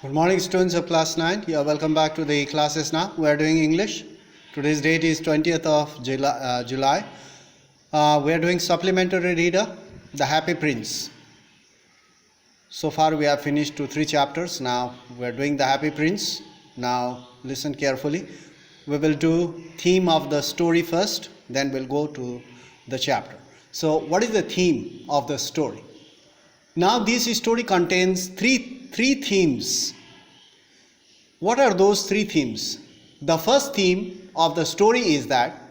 Good morning, students of class 9. You are welcome back to the classes now. We are doing English. Today's date is 20th of July. We are doing supplementary reader, The Happy Prince. So far we have finished 3 chapters. Now we are doing The Happy Prince. Now listen carefully. We will do theme of the story first, then we'll go to the chapter. So what is the theme of the story? Now this story contains three themes. What are those 3 themes? The first theme of the story is that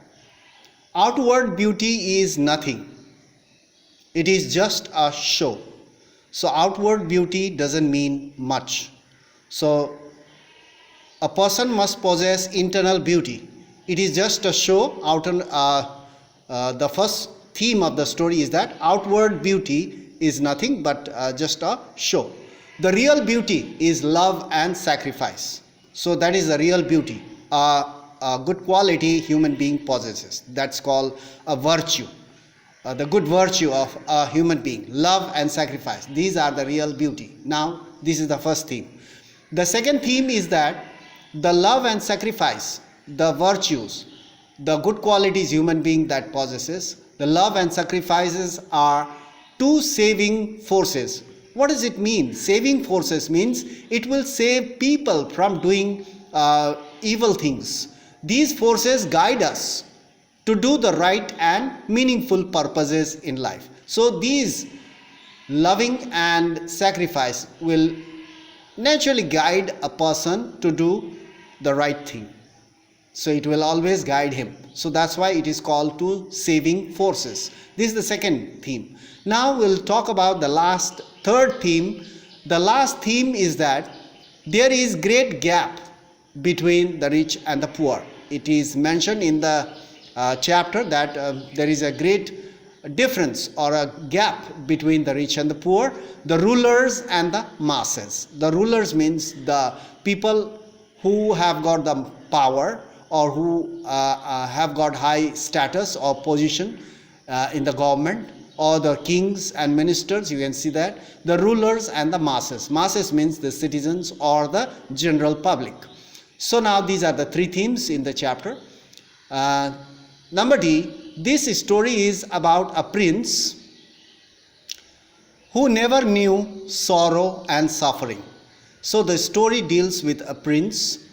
outward beauty is nothing. It is just a show. So outward beauty doesn't mean much. So a person must possess internal beauty. It is just a show. The first theme of the story is that outward beauty is nothing but just a show. The real beauty is love and sacrifice. So that is the real beauty. A good quality human being possesses. That's called a virtue. The good virtue of a human being. Love and sacrifice. These are the real beauty. Now, this is the first theme. The second theme is that the love and sacrifice, the virtues, the good qualities human being that possesses, the love and sacrifices are 2 saving forces. What does it mean? Saving forces means it will save people from doing evil things. These forces guide us to do the right and meaningful purposes in life. So these loving and sacrifice will naturally guide a person to do the right thing. So it will always guide him. So that's why it is called 2 saving forces. This is the second theme. Now we'll talk about the third theme. The last theme is that there is great gap between the rich and the poor. It is mentioned in the chapter that there is a great difference or a gap between the rich and the poor, the rulers and the masses. The rulers means the people who have got the power or who have got high status or position in the government, or the kings and ministers. You can see that the rulers and the masses. Masses means the citizens or the general public. So now these are the 3 themes in the chapter. Number D, this story is about a prince who never knew sorrow and suffering. So the story deals with a prince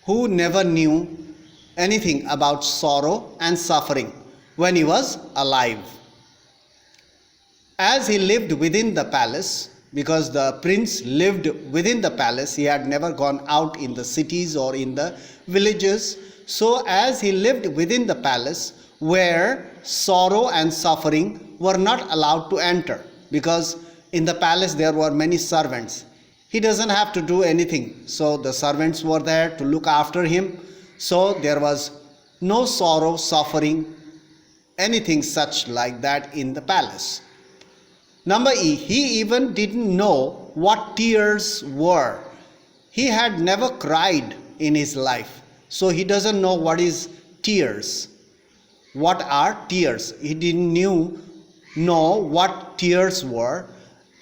who never knew anything about sorrow and suffering when he was alive. As he lived within the palace, because the prince lived within the palace, he had never gone out in the cities or in the villages. So as he lived within the palace, where sorrow and suffering were not allowed to enter, because in the palace there were many servants. He doesn't have to do anything. So the servants were there to look after him. So there was no sorrow, suffering, anything such like that in the palace. Number E, he even didn't know what tears were. He had never cried in his life. So he doesn't know what is tears. What are tears? He didn't know what tears were.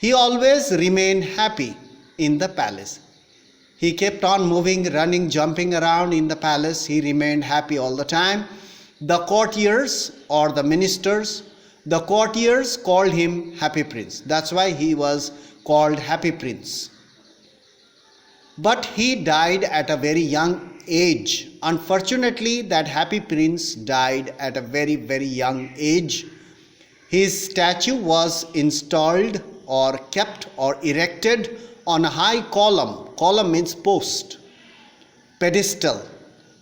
He always remained happy in the palace. He kept on moving, running, jumping around in the palace. He remained happy all the time. The courtiers or the ministers, the courtiers called him Happy Prince. That's why he was called Happy Prince. But he died at a very young age. Unfortunately, that Happy Prince died at a very, very young age. His statue was installed or kept or erected on a high column. Column means post, pedestal,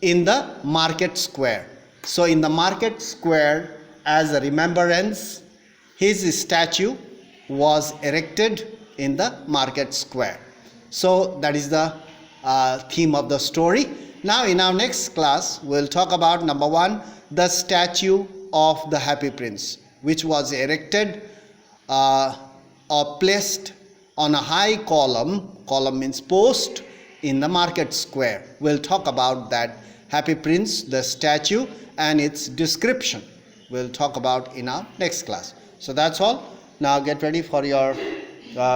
in the market square. So in the market square, as a remembrance, his statue was erected in the market square. So that is the theme of the story. Now in our next class, we'll talk about number 1, the statue of the Happy Prince, which was erected or placed on a high column. Column means post in the market square. We'll talk about that Happy Prince, the statue, and its description. We'll talk about in our next class. So that's all. Now get ready for your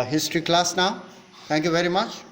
history class now. Thank you very much.